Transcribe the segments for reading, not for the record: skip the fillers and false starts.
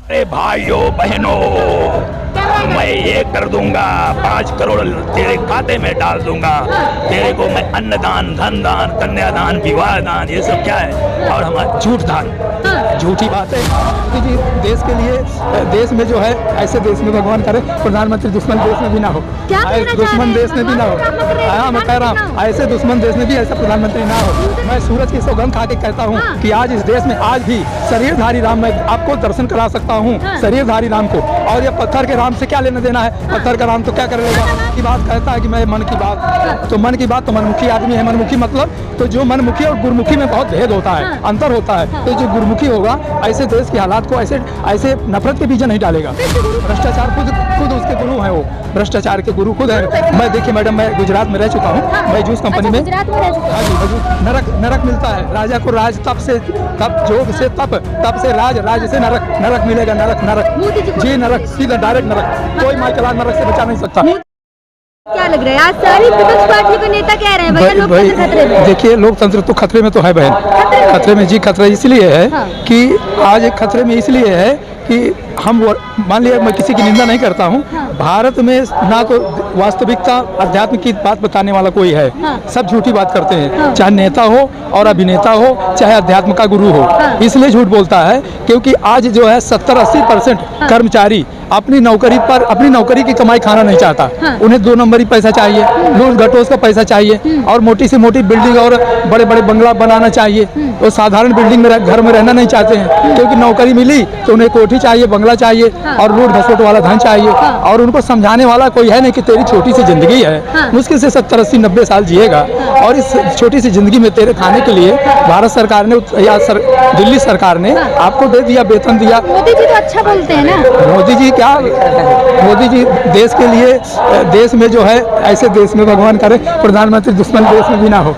अरे भाइयों बहनों, मैं ये कर दूंगा, 5 करोड़ तेरे खाते में डाल दूंगा। तेरे को मैं अन्नदान, धन दान, कन्यादान, विवाह दान, ये सब क्या है, और हमारा झूठ दान, झूठी बात है जी। देश के लिए, देश में जो है, ऐसे देश में भगवान करे प्रधानमंत्री दुश्मन देश में भी ना हो, दुश्मन देश में भी ना हो। हाँ, मैं कह रहा हूँ ऐसे दुश्मन देश में भी ऐसा प्रधानमंत्री ना हो। मैं सूरज की सौगंध खा के कहता हूँ कि आज इस देश में आज भी शरीरधारी राम, मैं आपको दर्शन करा सकता हूँ शरीरधारी राम को। और ये पत्थर के राम से क्या लेना देना है? पत्थर का राम तो क्या कर लेगा? की बात कहता है कि मैं मन की बात, तो मन की बात तो मनमुखी आदमी है। मनमुखी मतलब तो जो मनमुखी और गुरुमुखी में बहुत भेद होता है, अंतर होता है। तो जो गुरुमुखी होगा ऐसे देश के हालात को ऐसे नफरत के बीज नहीं डालेगा। भ्रष्टाचार खुद उसके गुरु है, वो भ्रष्टाचार के गुरु खुद है। मैं देखिए मैडम, मैं गुजरात में रह चुका हूँ, मैं जूस कंपनी में। हाँ जी, नरक मिलता है राजा को, राज तप से, तप जोग से तप, तप से राज, राज से नरक मिलेगा। नरक जी, नरक सीधा डायरेक्ट नरक, कोई माल चला नरक से बचा नहीं सकता। क्या लग रहा है आज सारी विपक्ष पार्टी के नेता कह रहे हैं लोकतंत्र खतरे में? देखिए, लोकतंत्र तो खतरे में तो है बहन, खतरे में जी। खतरा इसलिए है कि आज खतरे में इसलिए है कि हम, मान लिया मैं किसी की निंदा नहीं करता हूँ, भारत में ना तो वास्तविकता अध्यात्म की बात बताने वाला कोई है, सब झूठी बात करते हैं, चाहे नेता हो और अभिनेता हो, चाहे अध्यात्म का गुरु हो। इसलिए झूठ बोलता है क्योंकि आज जो है 70-80% कर्मचारी अपनी नौकरी की कमाई खाना नहीं चाहता। उन्हें 2 नंबरी पैसा चाहिए, लूट घटोस का पैसा चाहिए, और मोटी से मोटी बिल्डिंग और बड़े बड़े बंगला बनाना चाहिए। वो साधारण बिल्डिंग में घर में रहना नहीं चाहते हैं, क्योंकि नौकरी मिली तो उन्हें कोठी चाहिए, बंगला चाहिए, और लूट घसोट वाला धन चाहिए। और उनको समझाने वाला कोई है नहीं कि तेरी छोटी सी जिंदगी है, मुश्किल से 70, 80, 90 साल जिएगा, और इस छोटी सी जिंदगी में तेरे खाने के लिए भारत सरकार ने या दिल्ली सरकार ने आपको दे दिया, वेतन दिया। मोदी जी तो अच्छा बोलते हैं ना। मोदी जी क्या, मोदी जी देश के लिए, देश में जो है, ऐसे देश में भगवान करे प्रधानमंत्री दुश्मन देश में भी ना हो,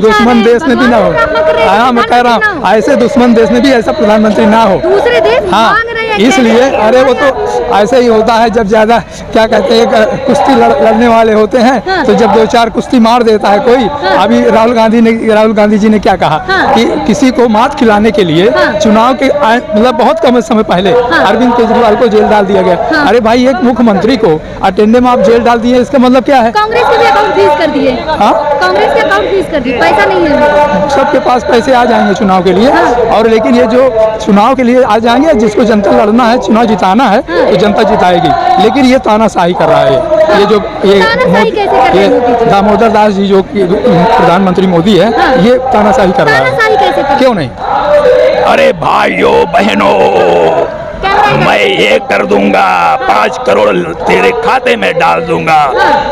दुश्मन देश में भी ना हो। हाँ, मैं कह रहा हूँ ऐसे दुश्मन देश में भी ऐसा प्रधानमंत्री ना हो। दूसरे देश हाँ, इसलिए अरे वो तो ऐसे ही होता है, जब ज्यादा क्या कहते हैं कुश्ती लड़ने वाले होते हैं, तो जब 2-4 कुश्ती मार देता है कोई। अभी राहुल गांधी जी ने क्या कहा कि किसी को मात खिलाने के लिए चुनाव के मतलब बहुत कम समय पहले अरविंद केजरीवाल को जेल डाल दिया गया। अरे भाई, एक मुख्यमंत्री को अटेंडे में आप जेल डाल दिए, इसका मतलब क्या है? कांग्रेस के भी अकाउंट फ्रीज कर दिए। हाँ, कांग्रेस के अकाउंट फ्रीज कर दिए, पैसा नहीं है। सबके पास पैसे आ जाएंगे चुनाव के लिए, और लेकिन ये जो चुनाव के लिए आ जाएंगे, जिसको जनता लड़ना है, चुनाव जिताना है, तो जनता जिताएगी। लेकिन ये तानाशाही कर रहा है, ये दामोदर दास जी जो प्रधानमंत्री मोदी है, ये तानाशाही कर रहा है। क्यों नहीं? अरे भाइयों बहनों, मैं ये कर दूंगा, 5 करोड़ तेरे खाते में डाल दूंगा।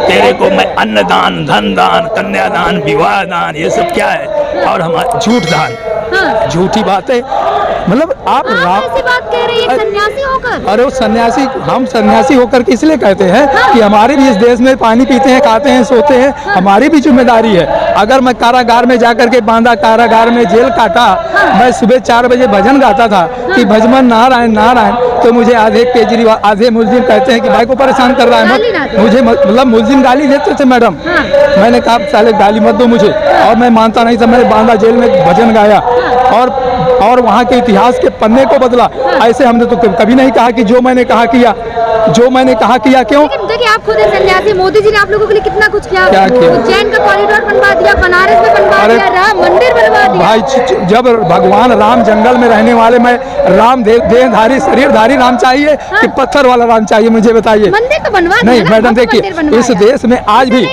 तेरे को मैं अन्नदान, धन दान, कन्यादान, विवाह दान, ये सब क्या है, और हमारा झूठ दान, झूठी बात है। मतलब आप ऐसी बात कह रही है सन्यासी होकर? अरे वो सन्यासी, हम सन्यासी होकर के इसलिए कहते हैं कि हमारे भी इस देश में पानी पीते हैं, खाते हैं, सोते हैं, हमारी भी जिम्मेदारी है। अगर मैं कारागार में जाकर के बांधा कारागार में जेल काटा, मैं सुबह 4 बजे भजन गाता था कि भजमन नारायण नारायण, तो मुझे आधे केजरीवाल, आधे मुलजिम कहते हैं कि भाई को परेशान कर रहा है। मुझे मतलब मुलजिम गाली देते थे मैडम। मैंने कहा साले गाली मत दो मुझे, और मैं मानता नहीं था। मैंने बांधा जेल में भजन गाया और वहाँ के इतिहास के पन्ने को बदला। ऐसे हमने तो कभी नहीं कहा कि जो मैंने कहा किया, जो मैंने कहा किया। क्यों? देखिए, आप खुद सन्यासी, मोदी जी ने आप लोगों के लिए कितना कुछ किया। उज्जैन का कॉरिडोर बनवा दिया, बनारस में बनवा दिया, राम मंदिर बनवा दिया। भाई, जब भगवान राम जंगल में रहने वाले, मैं राम देहधारी शरीरधारी राम चाहिए कि पत्थर वाला राम चाहिए, मुझे बताइए। मंदिर तो बनवा नहीं मैडम, देखिए इस देश में आज भी,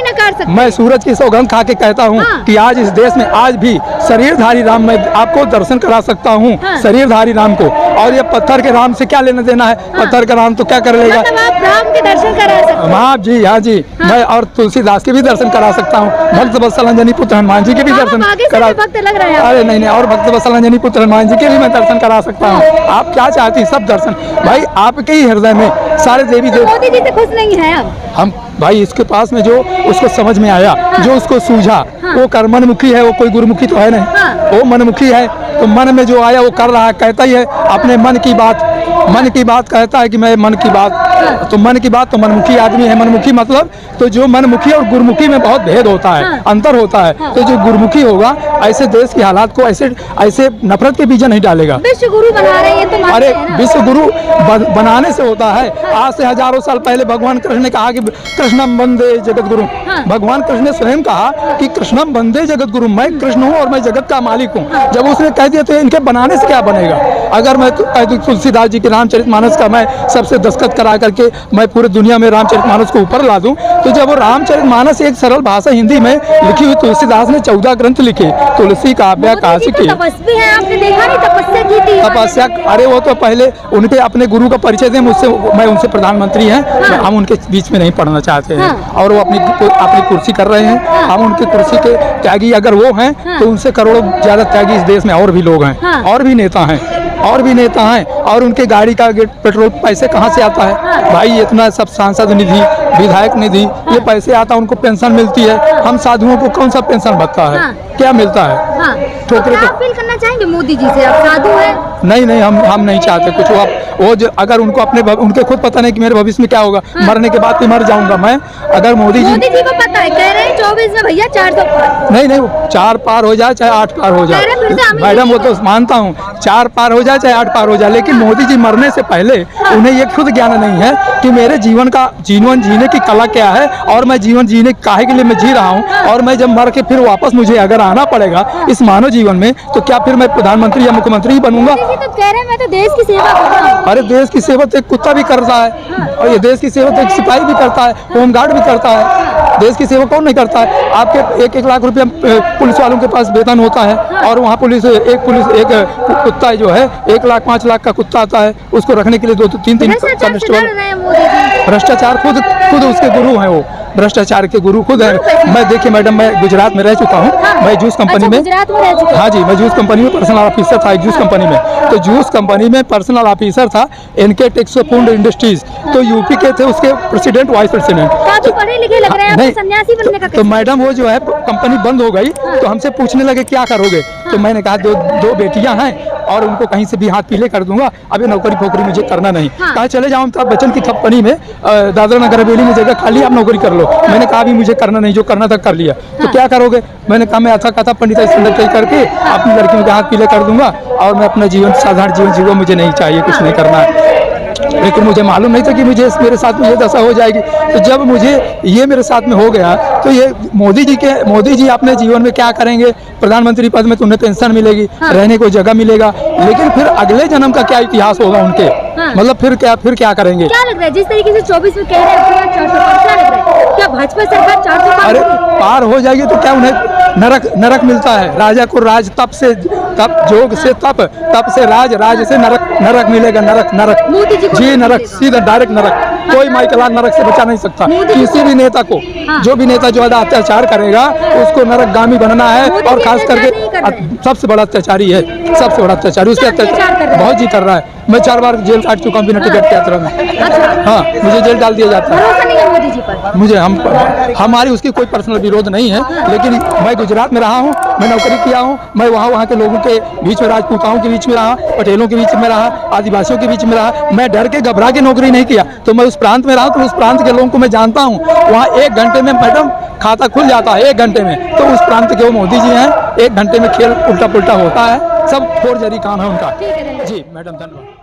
मैं सूरज की सौगंध खा के कहता हूँ कि आज इस देश में आज भी शरीरधारी राम, मैं आपको दर्शन करा सकता हूँ शरीरधारी राम को। और ये पत्थर के राम से क्या लेना देना है? पत्थर का राम तो क्या कर लेगा? आप राम के दर्शन करा सकते हैं? हाँ जी, हाँ जी, मैं और तुलसीदास के भी दर्शन करा सकता हूँ, भक्त वत्सल अंजनी पुत्र हनुमान जी के भी दर्शन करा। भक्त लग रहा है। अरे नहीं, और भक्त वत्सल अंजनी पुत्र हनुमान जी के भी मैं दर्शन करा सकता हूँ। आप क्या चाहती? सब दर्शन भाई आपके ही हृदय में सारे देवी देवता। मोदी जी से खुश नहीं है हम भाई, इसके पास में जो उसको समझ में आया, जो उसको सूझा, वो कर्ममुखी है, वो कोई गुरुमुखी तो है नहीं। वो मनमुखी है, तो मन में जो आया वो कर रहा है, कहता ही है अपने मन की बात। मन की बात कहता है कि मैं मन की बात, तो मन की बात तो मनमुखी आदमी है। मनमुखी मतलब तो जो मनमुखी और गुरमुखी में बहुत भेद होता है, अंतर होता है। तो जो गुरमुखी होगा ऐसे देश के हालात को ऐसे नफरत के बीज नहीं डालेगा। विश्व गुरु बना रहे हैं, तो मानते अरे हैं ना? विश्व गुरु बनाने से होता है। आज से हजारों साल पहले भगवान कृष्ण ने कहा कि कृष्णम वंदे जगत गुरु। भगवान कृष्ण ने स्वयं कहा कि कृष्णम वंदे जगत गुरु, मैं कृष्ण हूँ और मैं जगत का मालिक हूँ। जब उसने कह दिया तो इनके बनाने से क्या बनेगा? अगर मैं तुलसीदास जी के रामचरितमानस का मैं सबसे दस्तखत करा करके मैं पूरी दुनिया में रामचरितमानस को ऊपर ला दूं, तो जब वो रामचरितमानस एक सरल भाषा हिंदी में लिखी हुई, तुलसीदास ने 14 ग्रंथ लिखे, तुलसी काव्य काशी की तपस्वी हैं, आपने देखा नहीं तपस्या की थी? तपस्या, अरे वो तो पहले उनके अपने गुरु का परिचय दें मुझसे, मैं उनसे प्रधानमंत्री हैं। हम उनके बीच में नहीं पढ़ना चाहते हैं और वो अपनी कुर्सी कर रहे हैं। हम उनकी कुर्सी के त्यागी अगर वो हैं तो उनसे करोड़ों ज्यादा त्यागी इस देश में और भी लोग हैं, और भी नेता हैं, और भी नेता हैं। और उनके गाड़ी का पेट्रोल पैसे कहाँ से आता है भाई? इतना सब सांसद निधि, विधायक निधि, ये पैसे आता है, उनको पेंशन मिलती है। हम साधुओं को कौन सा पेंशन भत्ता है? क्या मिलता है? ठोकरे तो अपील करना चाहेंगे मोदी जी से, आप साधु हैं? नहीं, हम नहीं चाहते कुछ। वो जो अगर उनको उनके खुद पता नहीं कि मेरे भविष्य में क्या होगा, मरने के बाद भी मर जाऊंगा मैं। अगर मोदी जी को पता है, कह रहे हैं 24 में भैया 400 पार। नहीं, 4 पार हो जाए चाहे 8 पार हो जाए मैडम, वो तो मानता हूँ 4 पार हो जाए चाहे 8 पार हो जाए, लेकिन मोदी जी मरने से पहले उन्हें ये खुद ज्ञान नहीं है कि मेरे जीवन जीने की कला क्या है और मैं जीवन जीने काहे के लिए मैं जी रहा हूँ। और मैं जब मर के फिर वापस मुझे अगर आना पड़ेगा इस मानव जीवन में, तो क्या फिर मैं प्रधानमंत्री या मुख्यमंत्री ही बनूंगा? तो कह रहे हैं मैं तो देश की सेवा कर रहा हूं। अरे देश की सेवा तो एक कुत्ता भी करता है, और ये देश की सेवा तो एक सिपाही भी करता है, होमगार्ड भी करता है। देश की सेवा कौन नहीं करता है? आपके 1-1 लाख रुपया पुलिस वालों के पास वेतन होता है, और वहाँ एक कुत्ता जो है 1 लाख 5 लाख का कुत्ता आता है, उसको रखने के लिए 2-3 भ्रष्टाचार खुद उसके गुरु हैं। वो भ्रष्टाचार के गुरु खुद है। मैं देखिए मैडम, मैं गुजरात में रह चुका हूँ। मैं जूस कंपनी में, हाँ जी, मैं जूस कंपनी में पर्सनल ऑफिसर था, एक जूस कंपनी में। तो जूस कंपनी में पर्सनल ऑफिसर था एनके टेक्सो फूड इंडस्ट्रीज, तो यूपी के थे उसके प्रेसिडेंट, वाइस प्रेसिडेंट। पढ़े लिखे लग रहे हैं, नहीं, सन्यासी बनने का तो मैडम वो जो है कंपनी बंद हो गई, तो हमसे पूछने लगे क्या करोगे? तो मैंने कहा दो बेटियां हैं और उनको कहीं से भी हाथ पीले कर दूंगा, अभी नौकरी फोकरी मुझे करना नहीं। कहा चले जाओ अमिताभ बच्चन की कंपनी में, दादरा नगर हवेली में जगह खाली, आप नौकरी कर लो। मैंने कहा भी मुझे करना नहीं, जो करना था कर लिया। तो क्या करोगे? मैंने कहा मैं अच्छा कथा पंडित करके अपनी लड़कियों के हाथ पीले कर दूंगा और मैं अपना जीवन साधारण जीवन जीवा, मुझे नहीं चाहिए, कुछ नहीं करना है। लेकिन मुझे मालूम नहीं था कि मेरे साथ में ये दशा हो जाएगी। तो जब ये मेरे साथ में हो गया, तो ये मोदी जी अपने जीवन में क्या करेंगे? प्रधानमंत्री पद में तो उन्हें पेंशन मिलेगी, रहने को जगह मिलेगा, लेकिन फिर अगले जन्म का क्या इतिहास होगा उनके? मतलब फिर क्या करेंगे? क्या लग रहा है जिस तरीके से 24 में कह रहे हैं 400 पार, क्या लग रहा है? क्या भाजपा सरकार 400 पार? अरे पार हो जाएगी तो क्या उन्हें नरक मिलता है? राजा को राज तप जोग से तप से राज से नरक मिलेगा। नरक जी, नरक सीधा डायरेक्ट नरक। कोई माइकलाल नरक से बचा नहीं सकता। किसी भी नेता को, जो भी नेता जो अत्याचार करेगा उसको नरकगामी बनना है। और खास करके सबसे बड़ा अत्याचारी है, सबसे बड़ा अत्याचारी, उसके अत्याचार बहुत जी कर रहा है। मैं 4 बार जेल काट चुका हूँ बिना टिकट के यात्रा में। हाँ, मुझे जेल डाल दिया जाता है। मोदी जी पर मुझे हमारी उसकी कोई पर्सनल विरोध नहीं है, लेकिन मैं गुजरात में रहा हूँ, मैं नौकरी किया हूँ, मैं वहाँ के लोगों के बीच में, राजपूताओं के बीच में रहा, पटेलों के बीच में रहा, आदिवासियों के बीच में रहा। मैं डर के घबरा के नौकरी नहीं किया। तो मैं उस प्रांत में रहा, तो उस प्रांत के लोगों को मैं जानता हूँ। वहाँ 1 घंटे में मैडम खाता खुल जाता है, 1 घंटे में। तो उस प्रांत के वो मोदी जी हैं, 1 घंटे में खेल उल्टा पुल्टा होता है, सब फोर्जरी काम है उनका। जी मैडम, धन्यवाद।